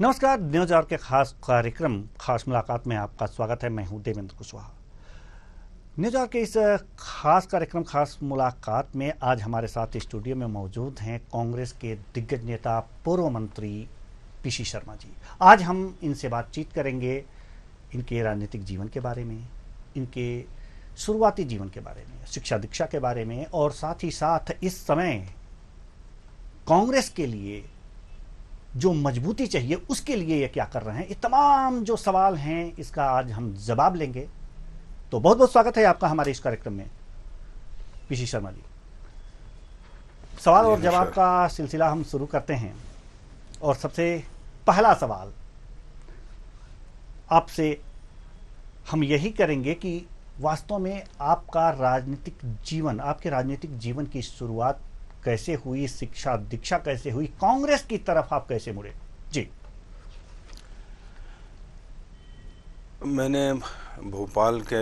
नमस्कार। News our के खास कार्यक्रम खास मुलाकात में आपका स्वागत है। मैं हूं देवेंद्र कुशवाहा। न्यूज आवर के इस खास कार्यक्रम खास मुलाकात में आज हमारे साथ स्टूडियो में मौजूद हैं कांग्रेस के दिग्गज नेता पूर्व मंत्री पीसी शर्मा जी। आज हम इनसे बातचीत करेंगे इनके राजनीतिक जीवन के बारे में, इनके शुरुआती जीवन के बारे में, शिक्षा दीक्षा के बारे में और साथ ही साथ इस समय कांग्रेस के लिए जो मजबूती चाहिए उसके लिए ये क्या कर रहे हैं। ये तमाम जो सवाल हैं इसका आज हम जवाब लेंगे। तो बहुत बहुत स्वागत है आपका हमारे इस कार्यक्रम में पीसी शर्मा जी। सवाल और जवाब का सिलसिला हम शुरू करते हैं और सबसे पहला सवाल आपसे हम यही करेंगे कि वास्तव में आपका राजनीतिक जीवन, आपके राजनीतिक जीवन की शुरुआत कैसे हुई, शिक्षा दीक्षा कैसे हुई, कांग्रेस की तरफ आप कैसे मुड़े जी। मैंने भोपाल के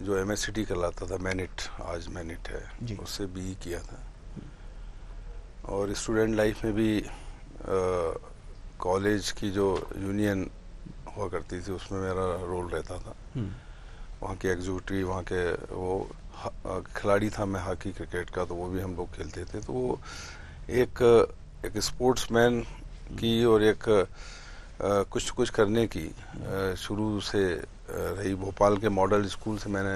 जो एमएससीटी कहलाता था, मैनिट, आज मैनिट है, उससे बीई किया था और स्टूडेंट लाइफ में भी कॉलेज की जो यूनियन हुआ करती थी उसमें मेरा रोल रहता था। वहाँ के एग्जीक्यूटिव, वहाँ के वो खिलाड़ी था मैं हॉकी क्रिकेट का, तो वो भी हम लोग खेलते थे। तो वो एक स्पोर्ट्समैन की और एक कुछ करने की शुरू से रही। भोपाल के मॉडल स्कूल से मैंने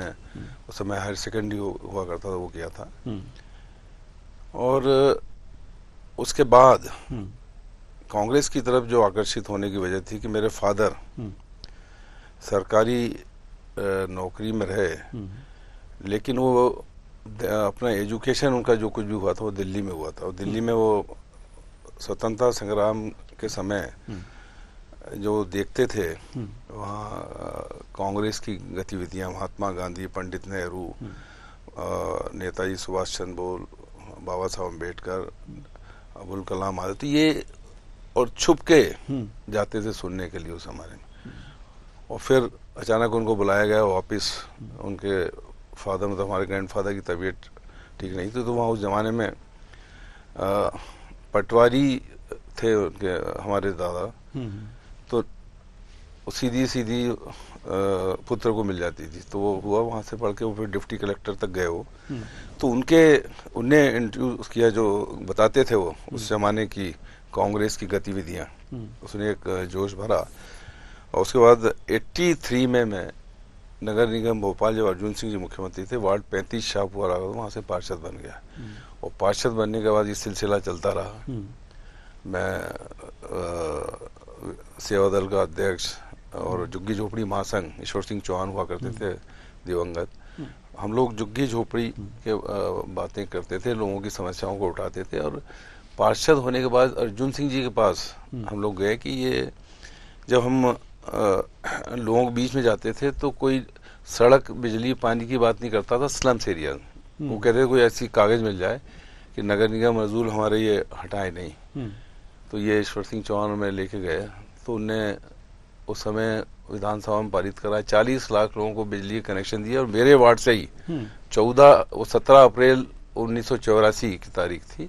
उस समय हायर सेकेंडरी हुआ करता था, वो किया था। और उसके बाद कांग्रेस की तरफ जो आकर्षित होने की वजह थी कि मेरे फादर सरकारी नौकरी में रहे, लेकिन वो अपना एजुकेशन, उनका जो कुछ भी हुआ था वो दिल्ली में हुआ था। और दिल्ली में वो स्वतंत्रता संग्राम के समय जो देखते थे वहाँ कांग्रेस की गतिविधियाँ, महात्मा गांधी, पंडित नेहरू, नेताजी सुभाष चंद्र बोस, बाबा साहब अम्बेडकर, अबुल कलाम आजाद, तो ये और छुप के जाते थे सुनने के लिए उस हमारे में। और फिर अचानक उनको बुलाया गया वापस। उनके फादर, मतलब हमारे ग्रैंडफादर की तबीयत ठीक नहीं थी, तो वहाँ उस ज़माने में पटवारी थे उनके, हमारे दादा, तो सीधी पुत्र को मिल जाती थी। तो वो हुआ, वहाँ से पढ़ के वो फिर डिप्टी कलेक्टर तक गए वो। तो उनने इंटरव्यू किया, जो बताते थे वो उस ज़माने की कांग्रेस की गतिविधियाँ, उसने एक जोश भरा। और उसके बाद 83 में मैं नगर निगम भोपाल, जब अर्जुन सिंह जी मुख्यमंत्री थे, वार्ड 35 शाहपुरा आ, वहाँ से पार्षद बन गया। और पार्षद बनने के बाद ये सिलसिला चलता रहा। मैं सेवा दल का अध्यक्ष और झुग्गी झोपड़ी महासंघ, ईश्वर सिंह चौहान हुआ करते थे दिवंगत, हम लोग झुग्गी झोपड़ी के बातें करते थे, लोगों की समस्याओं को उठाते थे। और पार्षद होने के बाद अर्जुन सिंह जी के पास हम लोग गए कि ये, जब हम लोगों के बीच में जाते थे तो कोई सड़क, बिजली, पानी की बात नहीं करता था, स्लम्स एरिया। वो कहते थे कोई ऐसी कागज मिल जाए कि नगर निगम मजदूर हमारे ये हटाए नहीं। तो ये ईश्वर सिंह चौहान में लेके गए, तो उनने उस समय विधानसभा में पारित कराया, 40 लाख लोगों को बिजली कनेक्शन दिया। और मेरे वार्ड से ही 17 अप्रैल 1984 की तारीख थी,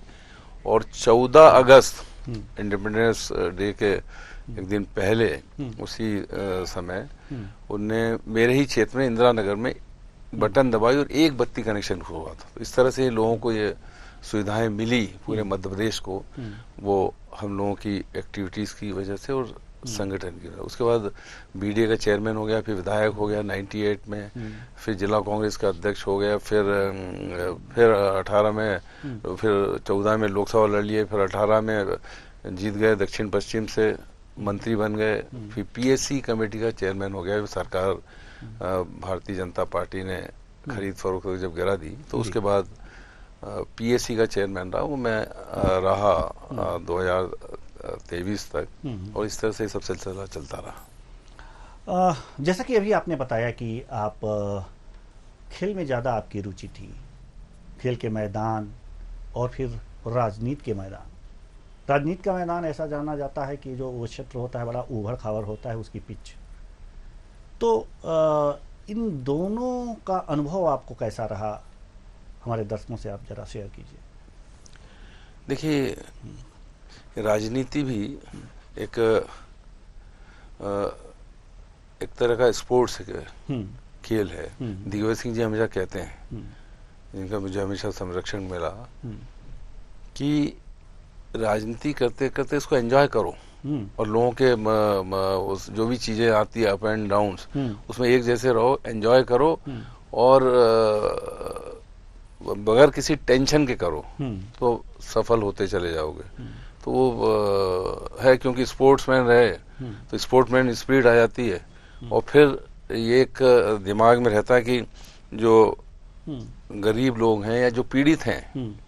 और 14 अगस्त इंडिपेंडेंस डे के एक दिन पहले उसी समय उनने मेरे ही क्षेत्र में इंदिरा नगर में बटन दबाई और एक बत्ती कनेक्शन हुआ था। तो इस तरह से लोगों को ये सुविधाएं मिली, पूरे मध्य प्रदेश को, वो हम लोगों की एक्टिविटीज की वजह से और संगठन की वजह। उसके बाद बीडीए का चेयरमैन हो गया, फिर विधायक हो गया 98 में, फिर जिला कांग्रेस का अध्यक्ष हो गया, फिर 18 में, फिर 14 में लोकसभा लड़ लिए, फिर 18 में जीत गए, दक्षिण पश्चिम से मंत्री बन गए, फिर पीएससी कमेटी का चेयरमैन हो गया। सरकार भारतीय जनता पार्टी ने खरीद फरोख्त जब गिरा दी, तो उसके बाद पीएससी का चेयरमैन रहा, वो मैं रहा 2023 तक। और इस तरह से सब सिलसिला चलता रहा। जैसा कि अभी आपने बताया कि आप खेल में ज़्यादा आपकी रुचि थी, खेल के मैदान और फिर राजनीति के मैदान। राजनीति का मैदान ऐसा जाना जाता है कि जो वो क्षेत्र होता है बड़ा उभड़ खावर होता है, उसकी पिच। तो इन दोनों का अनुभव आपको कैसा रहा, हमारे दर्शकों से आप जरा शेयर कीजिए। देखिए, राजनीति भी एक एक तरह का स्पोर्ट्स हम्म, खेल है। दिग्विजय सिंह जी हमेशा कहते हैं, हम्म, जिनका मुझे हमेशा संरक्षण मिला, हम्म, कि राजनीति करते करते इसको एंजॉय करो और लोगों के उस जो भी चीजें आती है अप एंड डाउन्स, उसमें एक जैसे रहो, एंजॉय करो और बगैर किसी टेंशन के करो तो सफल होते चले जाओगे। तो वो है, क्योंकि स्पोर्ट्समैन रहे तो स्पोर्ट्समैन स्पिरिट आ जाती है। और फिर ये एक दिमाग में रहता है कि जो गरीब लोग हैं या जो पीड़ित हैं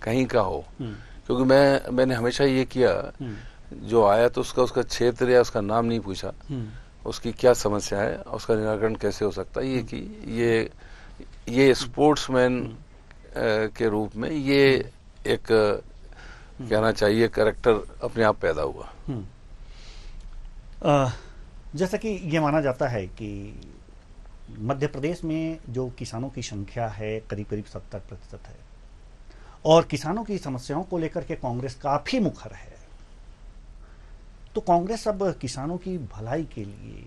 कहीं का हो, क्योंकि मैंने हमेशा ये किया, जो आया तो उसका क्षेत्र या उसका नाम नहीं पूछा, उसकी क्या समस्या है, उसका निराकरण कैसे हो सकता है, ये कि ये स्पोर्ट्समैन के रूप में ये एक कहना चाहिए कैरेक्टर अपने आप पैदा हुआ। जैसा कि ये माना जाता है कि मध्य प्रदेश में जो किसानों की संख्या है करीब करीब 70% है और किसानों की समस्याओं को लेकर के कांग्रेस काफी मुखर है। तो कांग्रेस अब किसानों की भलाई के लिए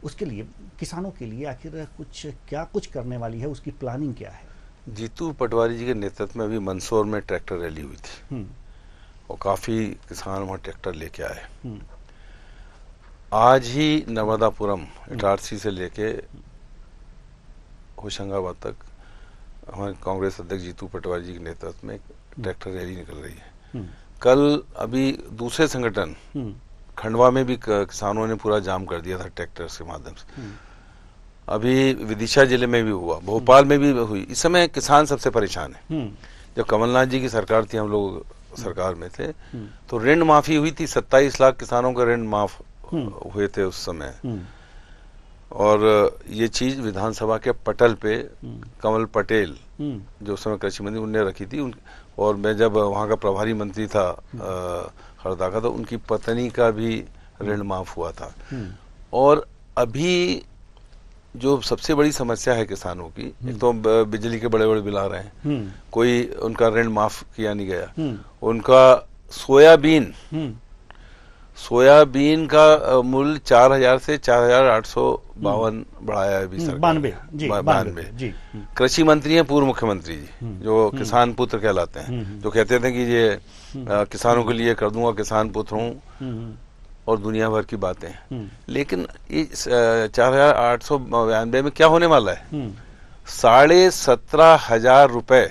उसके लिए किसानों के लिए आखिर कुछ करने वाली है, उसकी प्लानिंग क्या है? जीतू पटवारी जी के नेतृत्व में अभी मंदसौर में ट्रैक्टर रैली हुई थी और काफी किसान वहां ट्रैक्टर लेके आए। आज ही नर्मदापुरम इटारसी से लेके होशंगाबाद तक हमारे कांग्रेस अध्यक्ष जीतू पटवारी जी के नेतृत्व में ट्रैक्टर रैली निकल रही है। कल अभी दूसरे संगठन खंडवा में भी किसानों ने पूरा जाम कर दिया था ट्रैक्टर के माध्यम से। अभी विदिशा जिले में भी हुआ, भोपाल में भी हुई। इस समय किसान सबसे परेशान है। जब कमलनाथ जी की सरकार थी, हम लोग सरकार में थे, तो ऋण माफी हुई थी, 27 लाख किसानों का ऋण माफ हुए थे उस समय। और ये चीज विधानसभा के पटल पे कमल पटेल जो उस समय कृषि मंत्री, उनने रखी थी। और मैं जब वहां का प्रभारी मंत्री था हरदा का, तो उनकी पत्नी का भी ऋण माफ हुआ था। और अभी जो सबसे बड़ी समस्या है किसानों की, एक तो बिजली के बड़े बड़े बिल आ रहे हैं, कोई उनका ऋण माफ किया नहीं गया। उनका सोयाबीन का मूल्य 4,000 से 4,852 बढ़ाया है अभी सरकार। 92। कृषि मंत्री हैं पूर्व मुख्यमंत्री जी, जो किसान पुत्र कहलाते हैं, जो कहते थे कि ये किसानों के लिए कर दूंगा, किसान पुत्र हूँ और दुनिया भर की बातें। लेकिन इस 4,892 में क्या होने वाला है? 17,500 रुपए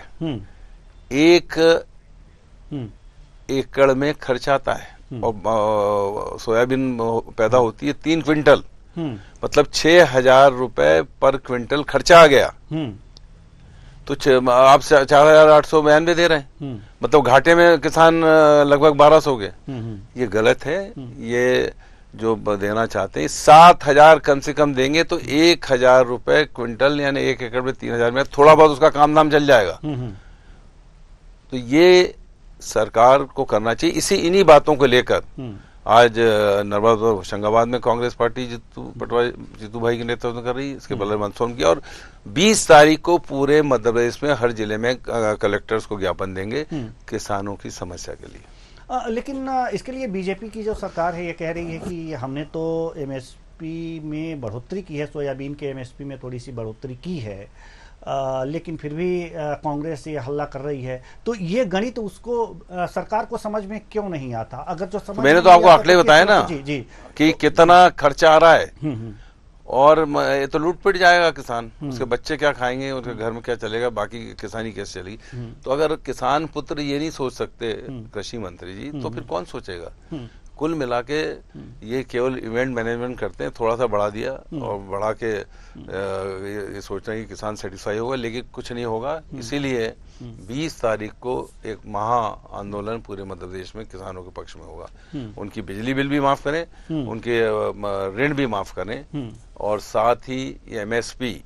एक एकड़ में खर्च आता है। और सोयाबीन पैदा होती है 3 क्विंटल, मतलब 6,000 रुपए पर क्विंटल खर्चा आ गया। तो आप 4,892 दे रहे हैं, मतलब घाटे में किसान लगभग 1,200 के। ये गलत है। ये जो देना चाहते हैं 7,000 कम से कम देंगे तो 1,000 रुपए क्विंटल, यानी एक एकड़ में 3,000 में थोड़ा बहुत उसका काम धाम चल जाएगा। तो ये सरकार को करना चाहिए। इन्हीं बातों को लेकर आज नर्मदा और होशंगाबाद में कांग्रेस पार्टी जीतू भाई के नेतृत्व में कर रही है, इसके बदले मंदसौर किया। और 20 तारीख को पूरे मध्य प्रदेश में हर जिले में कलेक्टर्स को ज्ञापन देंगे किसानों की समस्या के लिए। लेकिन इसके लिए बीजेपी की जो सरकार है ये कह रही है कि हमने तो एमएसपी में बढ़ोतरी की है, सोयाबीन के एमएसपी में थोड़ी सी बढ़ोतरी की है, लेकिन फिर भी कांग्रेस ये हल्ला कर रही है। तो ये गणित उसको सरकार को समझ में क्यों नहीं आता? अगर जो समझ मैंने तो आपको आंकड़े बताए ना जी कि कितना खर्चा आ रहा है। और ये तो लूट पिट जाएगा किसान, उसके बच्चे क्या खाएंगे, उनके घर में क्या चलेगा, बाकी किसानी कैसे चलेगी। तो अगर किसान पुत्र ये नहीं सोच सकते कृषि मंत्री जी, तो फिर कौन सोचेगा? कुल मिला के ये केवल इवेंट मैनेजमेंट करते हैं, थोड़ा सा बढ़ा दिया और बढ़ा के ये सोच रहे हैं कि किसान सेटिस्फाई होगा, लेकिन कुछ नहीं होगा। इसीलिए 20 तारीख को एक महा आंदोलन पूरे मध्य प्रदेश में किसानों के पक्ष में होगा। उनकी बिजली बिल भी माफ करें, उनके ऋण भी माफ करें, और साथ ही एमएसपी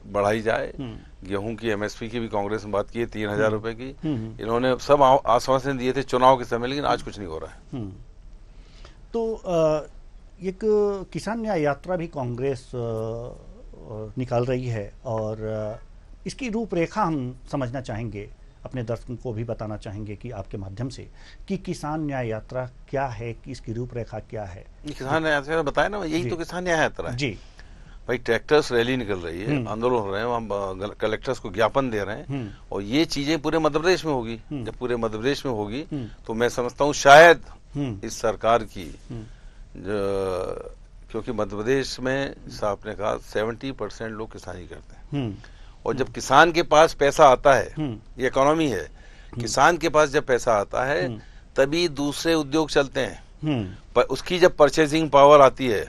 बढ़ाई जाए। गेहूं की एमएसपी की भी कांग्रेस ने बात की है 3,000 रुपए की। इन्होंने सब आश्वासन दिए थे चुनाव के समय, लेकिन आज कुछ नहीं हो रहा है। तो एक किसान न्याय यात्रा भी कांग्रेस निकाल रही है और इसकी रूपरेखा हम समझना चाहेंगे। अपने दर्शकों को भी बताना चाहेंगे कि आपके माध्यम से कि किसान न्याय यात्रा क्या है, कि इसकी रूपरेखा क्या है? किसान न्याय यात्रा बताया ना, यही तो किसान न्याय यात्रा है जी। भाई। ट्रैक्टर्स रैली निकल रही है, आंदोलन हो रहे हैं, हम कलेक्टर्स को ज्ञापन दे रहे हैं, और ये चीजें पूरे मध्य प्रदेश में होगी। जब पूरे मध्य प्रदेश में होगी तो मैं समझता हूँ शायद इस सरकार की क्योंकि मध्य प्रदेश में साहब ने कहा 70% लोग किसानी करते हैं, और जब किसान के पास पैसा आता है, ये इकोनॉमी है, किसान के पास जब पैसा आता है तभी दूसरे उद्योग चलते हैं। पर उसकी जब परचेजिंग पावर आती है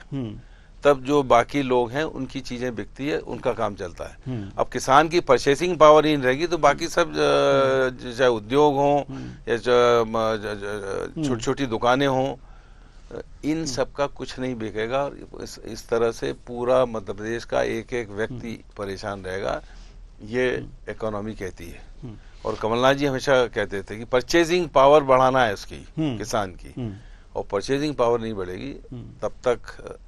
तब जो बाकी लोग हैं उनकी चीजें बिकती है, उनका काम चलता है। अब किसान की परचेसिंग पावर ही नहीं रहेगी तो बाकी सब चाहे उद्योग हों या छोटी छोटी दुकानें हों, इन सब का कुछ नहीं बिकेगा। इस तरह से पूरा मध्य प्रदेश का एक एक व्यक्ति परेशान रहेगा, ये इकोनॉमी कहती है। और कमलनाथ जी हमेशा कहते थे कि परचेजिंग पावर बढ़ाना है उसकी, किसान की, और परचेजिंग पावर नहीं बढ़ेगी तब तक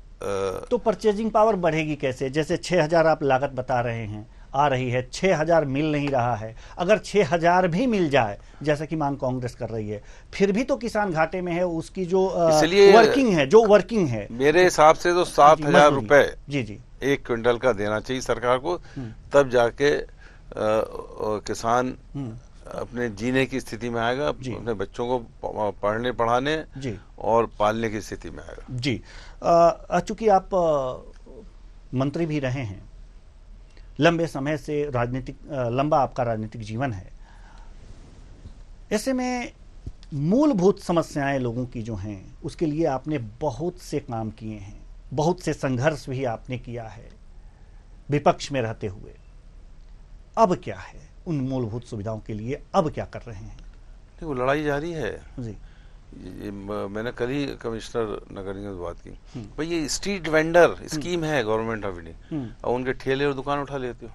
तो परचेजिंग पावर बढ़ेगी कैसे? जैसे 6,000 आप लागत बता रहे हैं, आ रही है, 6,000 मिल नहीं रहा है। अगर 6,000 भी मिल जाए, जैसा कि मांग कांग्रेस कर रही है, फिर भी तो किसान घाटे में है। उसकी जो वर्किंग है मेरे हिसाब से तो 7,000 रुपए जी 1 क्विंटल का देना चाहिए सरकार को, तब जाके किसान अपने जीने की स्थिति में आएगा, अपने बच्चों को पढ़ने पढ़ाने और पालने की स्थिति में आएगा। जी, चूंकि आप मंत्री भी रहे हैं, लंबे समय से लंबा आपका राजनीतिक जीवन है, ऐसे में मूलभूत समस्याएं लोगों की जो हैं उसके लिए आपने बहुत से काम किए हैं, बहुत से संघर्ष भी आपने किया है विपक्ष में रहते हुए। अब क्या है उन मूलभूत सुविधाओं के लिए, अब क्या कर रहे हैं? वो लड़ाई जारी है जी। मैंने कल ही कमिश्नर नगर निगम से बात की, भाई ये स्ट्रीट वेंडर स्कीम है गवर्नमेंट ऑफ इंडिया, और उनके ठेले और दुकान उठा लेते हो,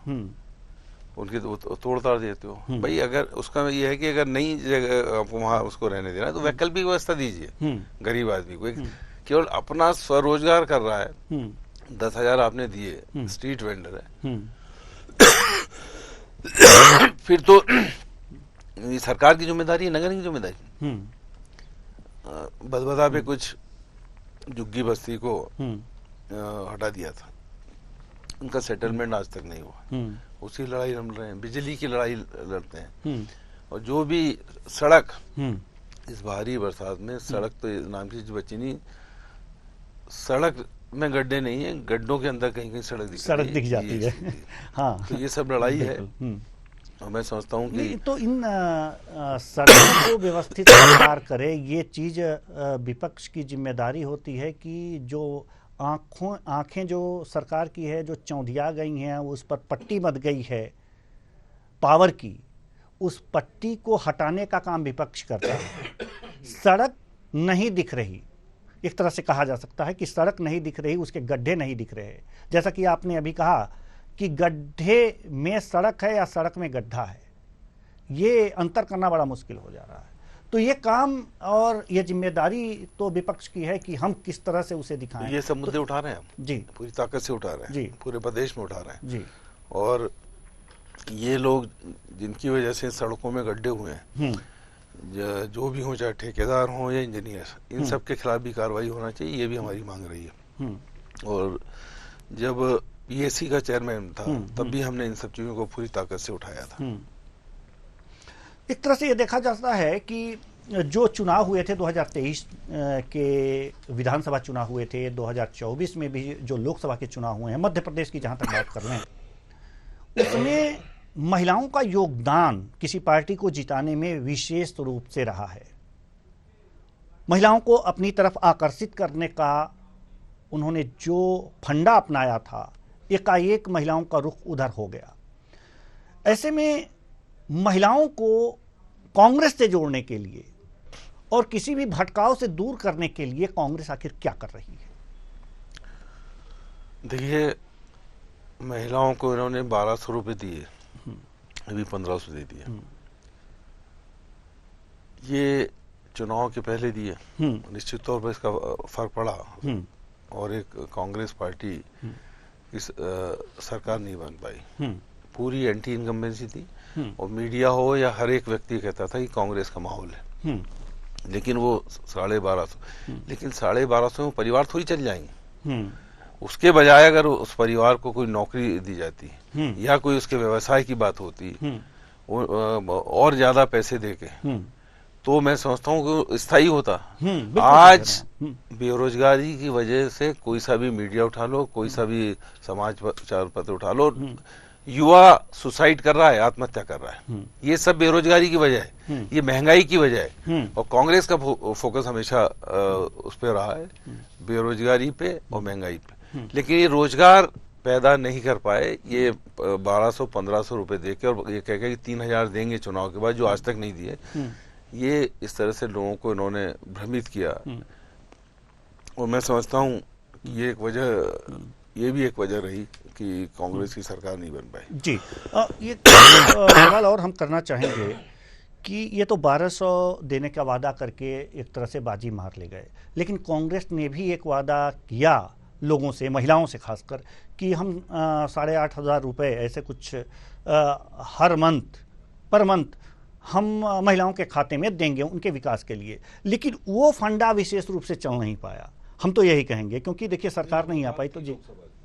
उनकी तोड़ ताड़ देते हो। भाई अगर उसका ये है कि अगर नई जगह आपको वहाँ उसको रहने देना है तो वैकल्पिक व्यवस्था दीजिए गरीब आदमी को। केवल अपना स्वरोजगार कर रहा है, 10,000 आपने दिए, स्ट्रीट वेंडर है, फिर तो ये सरकार की जिम्मेदारी है, नगर की जिम्मेदारी। बदबदा पे कुछ झुग्गी बस्ती को हटा दिया था, उनका सेटलमेंट आज तक नहीं हुआ, उसी लड़ाई हम रहे हैं। बिजली की लड़ाई लड़ते हैं, और जो भी सड़क इस भारी बरसात में, सड़क तो नाम की चीज बची नहीं, सड़क में गड्ढे नहीं है, गड्ढों के अंदर कहीं कहीं सड़क दिख जाती है। हाँ, तो ये सब लड़ाई है, और मैं समझता हूँ कि तो इन सड़कों को व्यवस्थित सरकार करे, ये चीज विपक्ष की जिम्मेदारी होती है कि जो आंखें जो सरकार की है जो चौंधिया गई हैं, उस पर पट्टी बंध गई है पावर की, उस पट्टी को हटाने का काम विपक्ष करता है। सड़क नहीं दिख रही, एक तरह से कहा जा सकता है कि सड़क नहीं दिख रही, उसके गड्ढे नहीं दिख रहे। जैसा कि आपने अभी कहा कि गड्ढे में सड़क है या सड़क में गड्ढा है, ये अंतर करना बड़ा मुश्किल हो जा रहा है। तो ये काम और ये जिम्मेदारी तो विपक्ष की है कि हम किस तरह से उसे दिखाएं। ये सब मुद्दे उठा रहे हैं हम जी, पूरी ताकत से उठा रहे हैं जी, पूरे प्रदेश में उठा रहे हैं जी। और ये लोग जिनकी वजह से सड़कों में गड्ढे हुए हैं, जो भी हो, चाहे ठेकेदार हो या इंजीनियर, इन सब के खिलाफ भी कार्रवाई होना चाहिए, ये भी हमारी मांग रही है। और जब पीएससी का चेयरमैन था तब भी हमने इन सब चीजों को पूरी ताकत से उठाया था। एक तरह से ये देखा जाता है कि जो चुनाव हुए थे 2023 के विधानसभा चुनाव हुए थे, 2024 में भी जो लोकसभा के चुनाव हुए हैं, मध्य प्रदेश की जहां तक बात कर लें, उसमें महिलाओं का योगदान किसी पार्टी को जिताने में विशेष रूप से रहा है। महिलाओं को अपनी तरफ आकर्षित करने का उन्होंने जो फंडा अपनाया था, एकाएक महिलाओं का रुख उधर हो गया। ऐसे में महिलाओं को कांग्रेस से जोड़ने के लिए और किसी भी भटकाव से दूर करने के लिए कांग्रेस आखिर क्या कर रही है? देखिए, महिलाओं को इन्होंने 1,200 रुपए दिए, अभी 1,500 दे दिए। ये चुनाव के पहले दिए, निश्चित तौर पर इसका फर्क पड़ा, और एक कांग्रेस पार्टी इस सरकार नहीं बन पाई। पूरी एंटी इनकम्बेंसी थी और मीडिया हो या हर एक व्यक्ति कहता था कि कांग्रेस का माहौल है। लेकिन वो 1250, लेकिन 1250 में परिवार थोड़ी चल जाएंगे। उसके बजाय अगर उस परिवार को कोई नौकरी दी जाती या कोई उसके व्यवसाय की बात होती और ज्यादा पैसे देके, तो मैं समझता हूँ कि स्थायी होता। आज बेरोजगारी की वजह से कोई सा भी मीडिया उठा लो, कोई सा भी समाचार पत्र उठा लो, युवा सुसाइड कर रहा है, आत्महत्या कर रहा है। ये सब बेरोजगारी की वजह है, ये महंगाई की वजह है। और कांग्रेस का फोकस हमेशा उस पर रहा है, बेरोजगारी पे और महंगाई पे। लेकिन ये रोजगार पैदा नहीं कर पाए। ये 1200-1500 रुपए देके और ये कह के 3000 देंगे चुनाव के बाद, जो आज तक नहीं दिए। ये इस तरह से लोगों को इन्होंने भ्रमित किया। और मैं समझता हूँ ये एक वजह, ये भी एक वजह रही कि कांग्रेस की सरकार नहीं बन पाई। जी, ये सवाल और हम करना चाहेंगे कि ये तो 1200 देने का वादा करके एक तरह से बाजी मार ले गए, लेकिन कांग्रेस ने भी एक वादा किया लोगों से, महिलाओं से खासकर, कि हम 8,500 रुपये ऐसे कुछ हर पर मंथ हम महिलाओं के खाते में देंगे उनके विकास के लिए। लेकिन वो फंडा विशेष रूप से चल नहीं पाया। हम तो यही कहेंगे, क्योंकि देखिए सरकार नहीं आ पाई, तो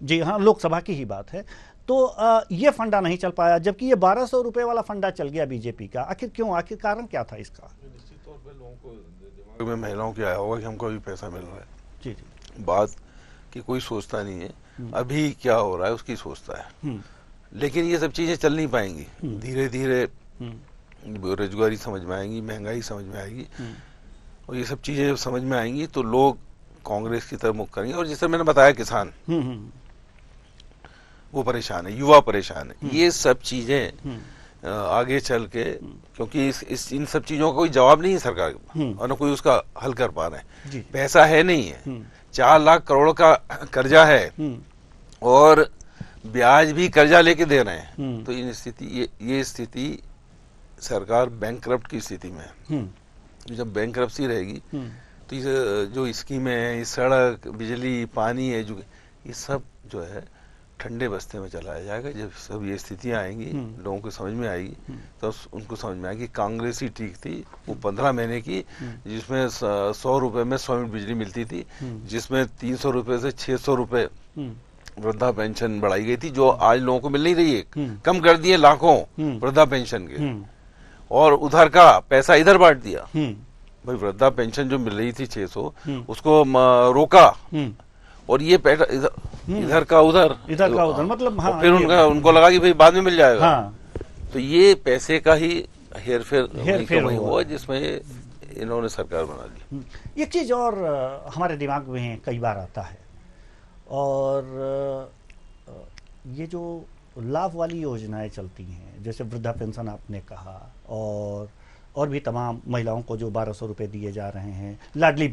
जी हाँ, लोकसभा की ही बात है। तो ये फंडा नहीं चल पाया, जबकि ये 1200 रुपये वाला फंडा चल गया बीजेपी का। आखिर क्यों, आखिर कारण क्या था इसका? निश्चित तौर पर लोगों को दिमाग में महिलाओं के आया होगा कि हमको अभी पैसा मिल रहा है। जी, बात कि कोई सोचता नहीं है अभी क्या हो रहा है, उसकी सोचता है। लेकिन ये सब चीजें चल नहीं पाएंगी। धीरे धीरे बेरोजगारी समझ में आएंगी, महंगाई समझ में आएगी, और ये सब चीजें जब समझ में आएंगी तो लोग कांग्रेस की तरफ मुख करेंगे। और जैसे मैंने बताया, किसान वो परेशान है, युवा परेशान है। ये सब चीजें आगे चल के, क्योंकि इन सब चीजों का कोई जवाब नहीं है सरकार के पास, और न कोई उसका हल कर पा रहे हैं। पैसा है नहीं है, 4 लाख करोड़ का कर्जा है और ब्याज भी कर्जा लेके दे रहे हैं। तो इन स्थिति, ये स्थिति सरकार बैंकक्रप्ट की स्थिति में है। जब बैंकक्रप्सी रहेगी तो ये जो स्कीमें हैं, ये सड़क, बिजली, पानी, ये सब जो है ठंडे बस्ते में चलाया जाएगा। जब सब ये स्थितियां आएंगी, लोगों को समझ में आएगी, तो उनको समझ में आएगी कांग्रेस ही ठीक थी। वो 15 महीने की, जिसमें 100 रुपए में 100 यूनिट बिजली मिलती थी, जिसमें 300 रुपए से 600 रुपए वृद्धा पेंशन बढ़ाई गई थी, जो आज लोगों को मिल नहीं रही है। कम कर दिए लाखों वृद्धा पेंशन के, और उधर का पैसा इधर बांट दिया। भाई वृद्धा पेंशन जो मिल रही थी 600, उसको रोका, और ये इधर का उधर, मतलब हाँ, फिर उनको लगा कि भाई बाद में मिल जाएगा। तो ये पैसे का ही हेर फेर हुआ, जिसमें इन्होंने सरकार बना ली। एक चीज और हमारे दिमाग में कई बार आता है, और ये जो लाभ वाली योजनाएं चलती हैं, जैसे वृद्धा पेंशन आपने कहा, और भी तमाम महिलाओं को जो 1200 रुपये दिए जा रहे हैं, लाडली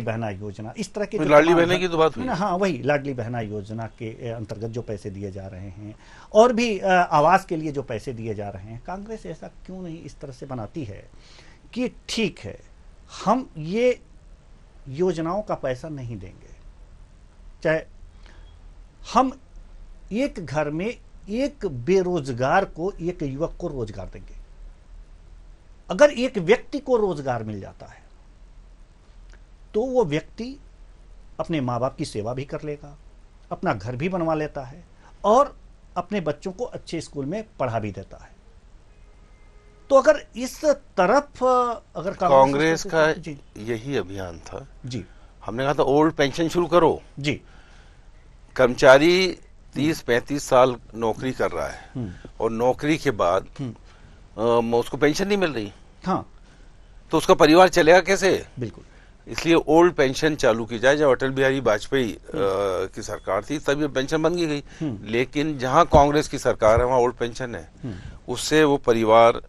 बहना योजना, इस तरह की लाडली बहना की तो बात हुई ना। हाँ, वही लाडली बहना योजना के अंतर्गत जो पैसे दिए जा रहे हैं, और भी आवास के लिए जो पैसे दिए जा रहे हैं, कांग्रेस ऐसा क्यों नहीं इस तरह से बनाती है कि ठीक है, हम ये योजनाओं का पैसा नहीं देंगे, चाहे हम एक घर में एक बेरोजगार को, एक युवक को रोजगार देंगे। अगर एक व्यक्ति को रोजगार मिल जाता है तो वो व्यक्ति अपने माँ बाप की सेवा भी कर लेगा, अपना घर भी बनवा लेता है, और अपने बच्चों को अच्छे स्कूल में पढ़ा भी देता है। तो अगर इस तरफ अगर कांग्रेस का यही अभियान था जी, हमने कहा था ओल्ड पेंशन शुरू करो जी। कर्मचारी 30-35 साल नौकरी कर रहा है, और नौकरी के बाद उसको पेंशन नहीं मिल रही, हाँ, तो उसका परिवार चलेगा कैसे? बिल्कुल। इसलिए ओल्ड पेंशन चालू की जाए। जब अटल बिहारी वाजपेयी की सरकार थी तब ये पेंशन बन गई। लेकिन जहां कांग्रेस की सरकार है वहां ओल्ड पेंशन है, उससे वो परिवार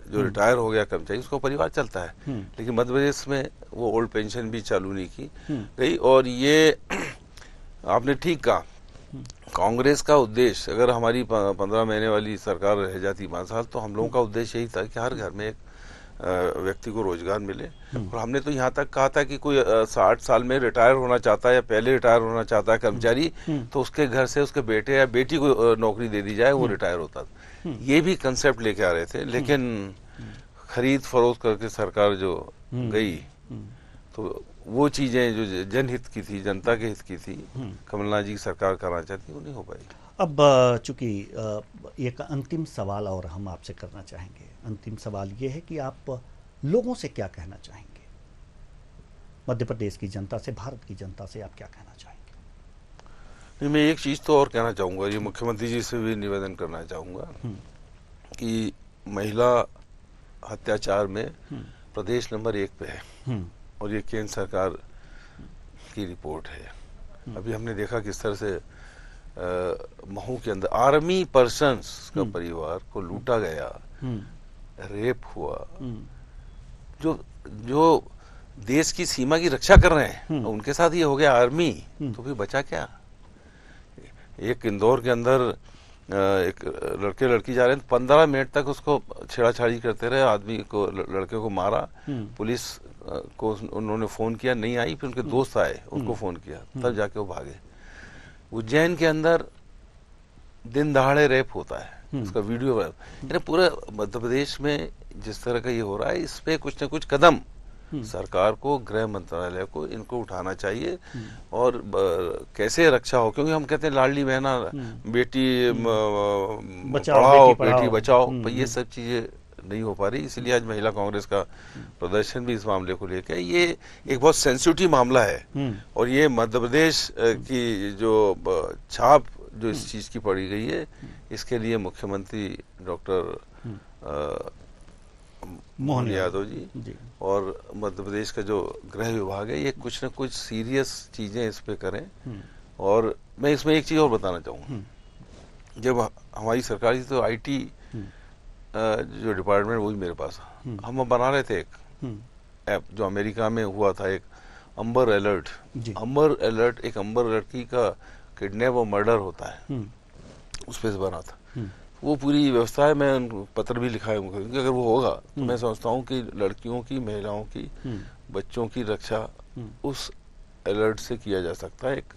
जो रिटायर हो गया कर्मचारी, उसका परिवार चलता है। लेकिन मध्य प्रदेश में वो ओल्ड पेंशन भी चालू नहीं की गई। और ये आपने ठीक कहा, कांग्रेस का उद्देश्य, अगर हमारी 15 महीने वाली सरकार रह जाती 5 साल, तो हम लोगों का उद्देश्य यही था कि हर घर में एक व्यक्ति को रोजगार मिले। और हमने तो यहाँ तक कहा था कि कोई 60 साल में रिटायर होना चाहता है या पहले रिटायर होना चाहता है कर्मचारी, तो उसके घर से उसके बेटे या बेटी को नौकरी दे दी जाए, वो रिटायर होता था। ये भी कंसेप्ट लेके आ रहे थे, लेकिन खरीद फरोख्त करके सरकार जो गई, तो वो चीजें जो जनहित की थी, जनता के हित की थी, कमलनाथ जी की सरकार करना चाहती, वो नहीं हो पाई। अब चूंकि एक अंतिम सवाल और हम आपसे करना चाहेंगे। अंतिम सवाल ये है कि आप लोगों से क्या कहना चाहेंगे, मध्य प्रदेश की जनता से, भारत की जनता से आप क्या कहना चाहेंगे? नहीं, मैं एक चीज तो और कहना चाहूंगा, ये मुख्यमंत्री जी से भी निवेदन करना चाहूंगा कि महिला अत्याचार में प्रदेश नंबर 1 पे है, और ये केंद्र सरकार की रिपोर्ट है। अभी हमने देखा किस तरह से महू के अंदर आर्मी पर्सन्स का परिवार को लूटा गया, रेप हुआ, जो देश की सीमा की रक्षा कर रहे हैं, उनके साथ ये हो गया आर्मी, तो फिर बचा क्या? एक इंदौर के अंदर एक लड़के लड़की जा रहे हैं, 15 मिनट तक उसको छेड़ाछाड़ी करते रहे, आदमी को, लड़के को मारा, पुलिस को उन्होंने फोन किया, नहीं आई, फिर उनके दोस्त आए, उनको फोन किया, तब जाके वो भागे। उज्जैन के अंदर दिन दहाड़े रेप होता है, उसका वीडियो, यानी पूरे मध्य प्रदेश में जिस तरह का ये हो रहा है, इस पे कुछ न कुछ कदम सरकार को, गृह मंत्रालय को इनको उठाना चाहिए। और कैसे रक्षा हो, क्योंकि हम कहते हैं लाडली बहना, बेटी पढ़ाओ, बेटी बचाओ, पर ये सब चीजें नहीं हो पा रही। इसलिए आज महिला कांग्रेस का प्रदर्शन भी इस मामले को लेकर, ये एक बहुत सेंसिटिव मामला है, और ये मध्य प्रदेश की जो छाप जो इस चीज की पड़ी गई है, इसके लिए मुख्यमंत्री डॉक्टर मोहन यादव जी और मध्य प्रदेश का जो गृह विभाग है, ये कुछ न कुछ सीरियस चीजें इस पे करें। और मैं इसमें एक चीज और बताना चाहूँगा, जब हमारी सरकार थी तो IT जो डिपार्टमेंट, वो भी मेरे पास, हम बना रहे थे एक ऐप जो अमेरिका में हुआ था, एक अंबर अलर्ट। अंबर अलर्ट एक अंबर लड़की का किडनैप और मर्डर होता है, उस पे से बना था। वो पूरी व्यवस्था है, मैं उनको पत्र भी लिखा है उनको, क्योंकि अगर वो होगा तो मैं समझता हूँ कि लड़कियों की, महिलाओं की, बच्चों की रक्षा उस अलर्ट से किया जा सकता है। एक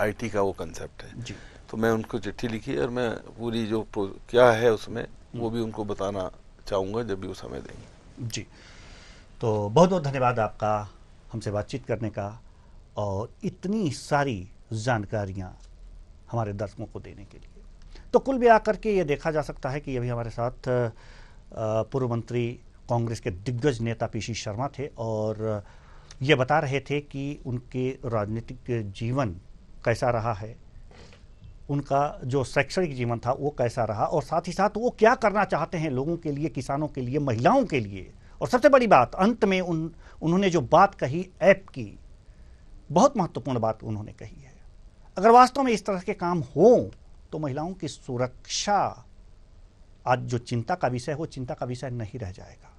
IT का वो कंसेप्ट है। तो मैं उनको चिट्ठी लिखी और मैं पूरी जो क्या है उसमें वो भी उनको बताना चाहूँगा जब भी वो समय देंगे। जी, तो बहुत बहुत धन्यवाद आपका हमसे बातचीत करने का, और इतनी सारी जानकारियाँ हमारे दर्शकों को देने के लिए। तो कुल मिलाकर के ये देखा जा सकता है कि अभी हमारे साथ पूर्व मंत्री, कांग्रेस के दिग्गज नेता PC शर्मा थे, और ये बता रहे थे कि उनके राजनीतिक जीवन कैसा रहा है, उनका जो शैक्षणिक जीवन था वो कैसा रहा, और साथ ही साथ वो क्या करना चाहते हैं लोगों के लिए, किसानों के लिए, महिलाओं के लिए। और सबसे बड़ी बात अंत में उन्होंने जो बात कही ऐप की, बहुत महत्वपूर्ण बात उन्होंने कही है। अगर वास्तव में इस तरह के काम हो तो महिलाओं की सुरक्षा आज जो चिंता का विषय है, वो चिंता का विषय नहीं रह जाएगा।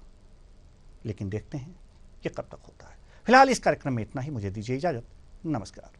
लेकिन देखते हैं कि कब तक होता है। फिलहाल इस कार्यक्रम में इतना ही, मुझे दीजिए इजाजत, नमस्कार।